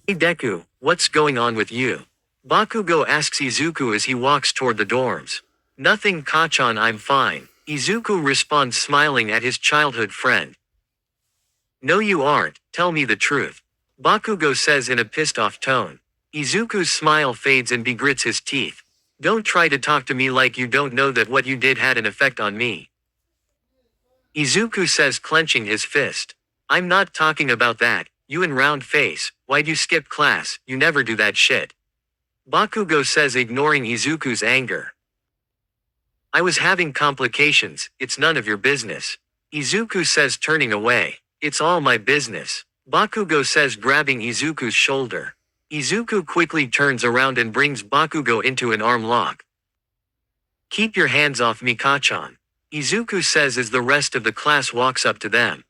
Hey Deku, what's going on with you? Bakugo asks Izuku as he walks toward the dorms. Nothing Kachan, I'm fine. Izuku responds smiling at his childhood friend. No you aren't, tell me the truth. Bakugo says in a pissed off tone. Izuku's smile fades and grits his teeth. Don't try to talk to me like you don't know that what you did had an effect on me. Izuku says clenching his fist. I'm not talking about that, you and round face, why'd you skip class, you never do that shit. Bakugo says ignoring Izuku's anger. I was having complications, it's none of your business. Izuku says turning away. It's all my business. Bakugo says grabbing Izuku's shoulder. Izuku quickly turns around and brings Bakugo into an arm lock. Keep your hands off me Kachan. Izuku says as the rest of the class walks up to them.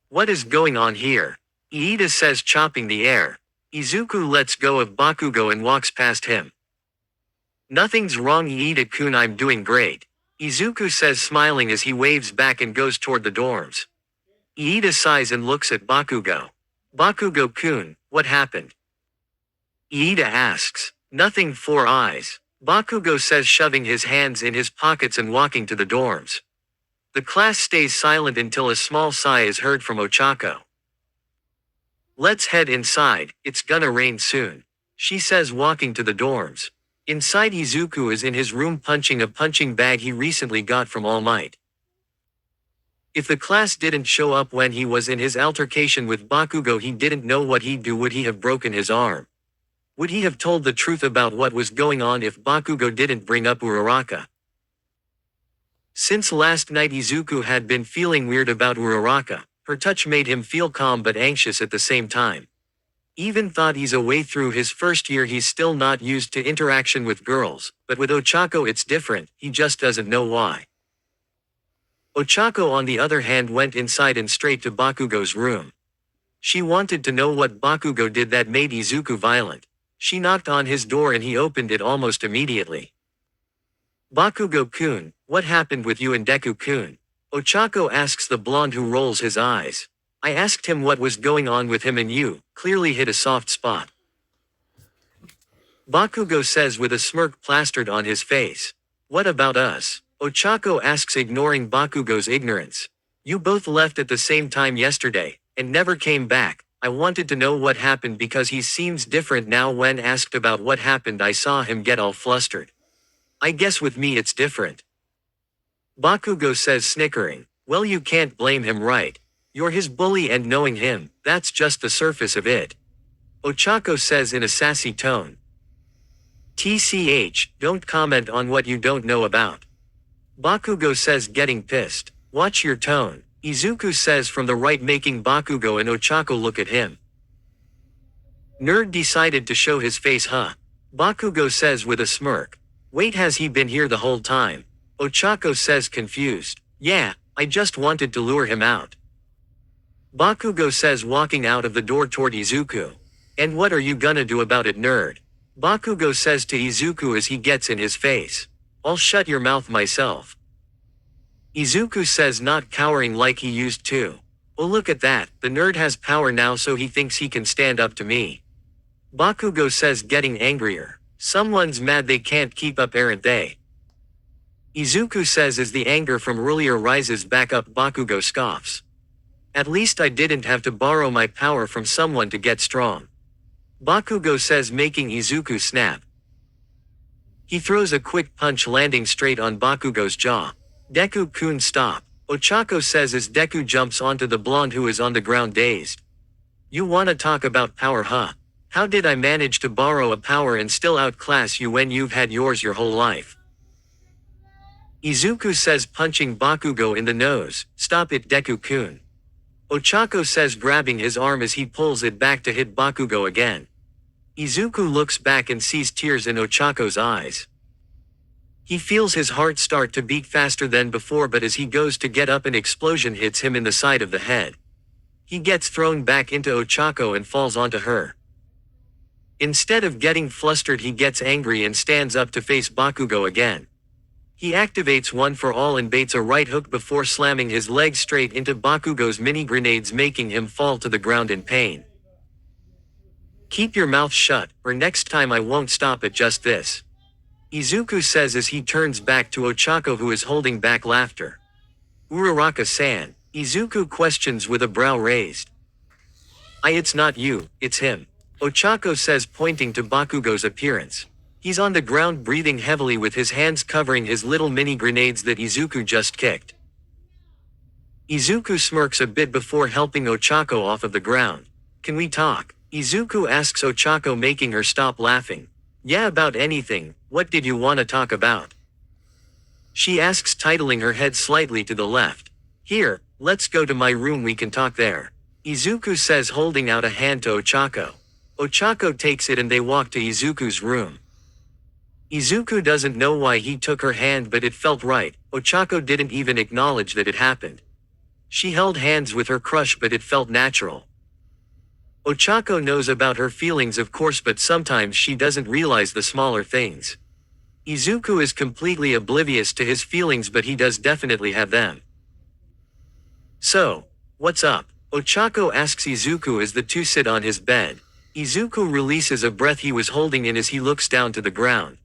What is going on here? Iida says chopping the air. Izuku lets go of Bakugo and walks past him. Nothing's wrong Iida-kun, I'm doing great. Izuku says smiling as he waves back and goes toward the dorms. Iida sighs and looks at Bakugo. Bakugo-kun, what happened? Iida asks. Nothing, 4 eyes. Bakugo says shoving his hands in his pockets and walking to the dorms. The class stays silent until a small sigh is heard from Ochako. Let's head inside, it's gonna rain soon. She says walking to the dorms. Inside Izuku is in his room punching a punching bag he recently got from All Might. If the class didn't show up when he was in his altercation with Bakugo, he didn't know what he'd do. Would he have broken his arm? Would he have told the truth about what was going on if Bakugo didn't bring up Uraraka? Since last night Izuku had been feeling weird about Uraraka. Her touch made him feel calm but anxious at the same time. Even thought he's away through his first year, he's still not used to interaction with girls, but with Ochako it's different, he just doesn't know why. Ochako on the other hand went inside and straight to Bakugo's room. She wanted to know what Bakugo did that made Izuku violent. She knocked on his door and he opened it almost immediately. Bakugo-kun, what happened with you and Deku-kun? Ochako asks the blonde who rolls his eyes. I asked him what was going on with him and you, clearly hit a soft spot. Bakugo says with a smirk plastered on his face. What about us? Ochako asks ignoring Bakugo's ignorance. You both left at the same time yesterday, and never came back. I wanted to know what happened because he seems different now. When asked about what happened I saw him get all flustered. I guess with me it's different. Bakugo says snickering. Well you can't blame him right. You're his bully and knowing him, that's just the surface of it. Ochako says in a sassy tone. TCH, don't comment on what you don't know about. Bakugo says getting pissed. Watch your tone. Izuku says from the right, making Bakugo and Ochako look at him. Nerd decided to show his face huh? Bakugo says with a smirk. Wait, has he been here the whole time? Ochako says confused. Yeah, I just wanted to lure him out. Bakugo says walking out of the door toward Izuku. And what are you gonna do about it, nerd? Bakugo says to Izuku as he gets in his face. I'll shut your mouth myself. Izuku says, not cowering like he used to. Oh look at that, the nerd has power now so he thinks he can stand up to me. Bakugo says getting angrier. Someone's mad they can't keep up, aren't they? Izuku says as the anger from earlier rises back up. Bakugo scoffs. At least I didn't have to borrow my power from someone to get strong. Bakugo says, making Izuku snap. He throws a quick punch landing straight on Bakugo's jaw. Deku-kun, stop. Ochako says as Deku jumps onto the blonde who is on the ground dazed. You wanna talk about power huh? How did I manage to borrow a power and still outclass you when you've had yours your whole life? Izuku says, punching Bakugo in the nose. Stop it, Deku-kun. Ochako says, grabbing his arm as he pulls it back to hit Bakugo again. Izuku looks back and sees tears in Ochako's eyes. He feels his heart start to beat faster than before, but as he goes to get up an explosion hits him in the side of the head. He gets thrown back into Ochako and falls onto her. Instead of getting flustered, he gets angry and stands up to face Bakugo again. He activates One for All and baits a right hook before slamming his leg straight into Bakugo's mini grenades, making him fall to the ground in pain. Keep your mouth shut, or next time I won't stop at just this. Izuku says as he turns back to Ochako who is holding back laughter. Uraraka-san, Izuku questions with a brow raised. It's not you, it's him. Ochako says pointing to Bakugo's appearance. He's on the ground breathing heavily with his hands covering his little mini grenades that Izuku just kicked. Izuku smirks a bit before helping Ochako off of the ground. Can we talk? Izuku asks Ochako, making her stop laughing. Yeah, about anything. What did you want to talk about? She asks, titling her head slightly to the left. Here, let's go to my room, we can talk there. Izuku says, holding out a hand to Ochako. Ochako takes it and they walk to Izuku's room. Izuku doesn't know why he took her hand, but it felt right. Ochako didn't even acknowledge that it happened. She held hands with her crush, but it felt natural. Ochako knows about her feelings of course, but sometimes she doesn't realize the smaller things. Izuku is completely oblivious to his feelings, but he does definitely have them. So, what's up? Ochako asks Izuku as the two sit on his bed. Izuku releases a breath he was holding in as he looks down to the ground.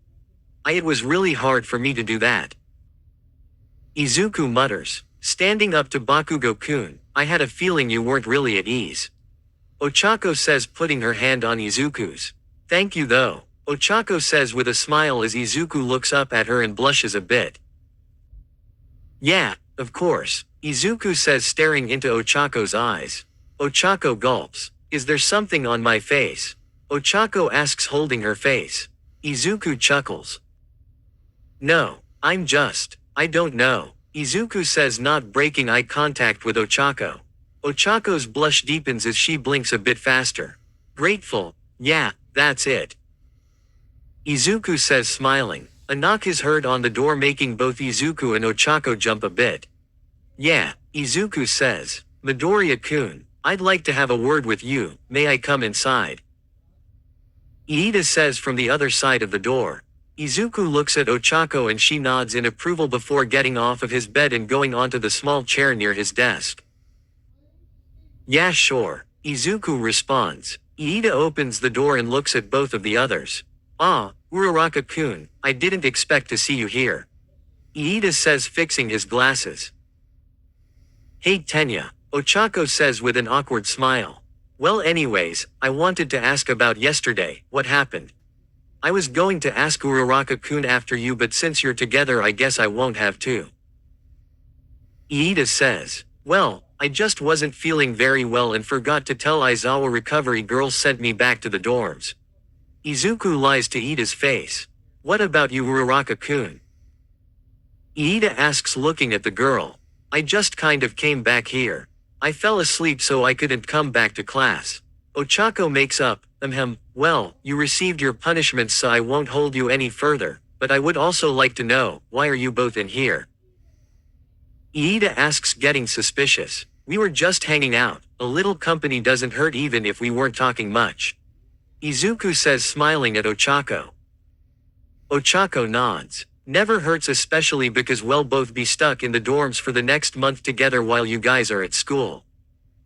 It was really hard for me to do that. Izuku mutters, standing up to Bakugo-kun. I had a feeling you weren't really at ease. Ochako says, putting her hand on Izuku's. Thank you though, Ochako says with a smile as Izuku looks up at her and blushes a bit. Yeah, of course, Izuku says, staring into Ochako's eyes. Ochako gulps. Is there something on my face? Ochako asks, holding her face. Izuku chuckles. No, I don't know, Izuku says, not breaking eye contact with Ochako. Ochako's blush deepens as she blinks a bit faster. Grateful, yeah, that's it. Izuku says, smiling. A knock is heard on the door, making both Izuku and Ochako jump a bit. Yeah, Izuku says. Midoriya-kun, I'd like to have a word with you, may I come inside? Iida says from the other side of the door. Izuku looks at Ochako and she nods in approval before getting off of his bed and going onto the small chair near his desk. Yeah, sure, Izuku responds. Iida opens the door and looks at both of the others. Uraraka-kun, I didn't expect to see you here. Iida says, fixing his glasses. Hey Tenya, Ochako says with an awkward smile. Well anyways, I wanted to ask about yesterday, what happened? I was going to ask Uraraka-kun after you, but since you're together I guess I won't have to. Iida says, well, I just wasn't feeling very well and forgot to tell Aizawa recovery girls sent me back to the dorms. Izuku lies to Iida's face. What about you, Uraraka-kun? Iida asks, looking at the girl. I just kind of came back here. I fell asleep so I couldn't come back to class. Ochako makes up, well, you received your punishments so I won't hold you any further, but I would also like to know, why are you both in here? Iida asks, getting suspicious. We were just hanging out, a little company doesn't hurt even if we weren't talking much. Izuku says, smiling at Ochako. Ochako nods. Never hurts, especially because we'll both be stuck in the dorms for the next month together while you guys are at school.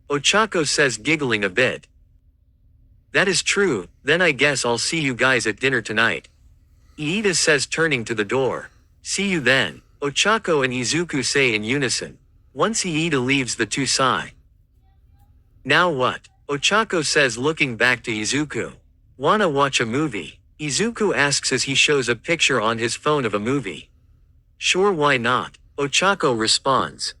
Ochako says, giggling a bit. That is true, then I guess I'll see you guys at dinner tonight. Iida says, turning to the door. See you then, Ochako and Izuku say in unison. Once Iida leaves, the two sigh. Now what? Ochako says, looking back to Izuku. Wanna watch a movie? Izuku asks as he shows a picture on his phone of a movie. Sure, why not? Ochako responds.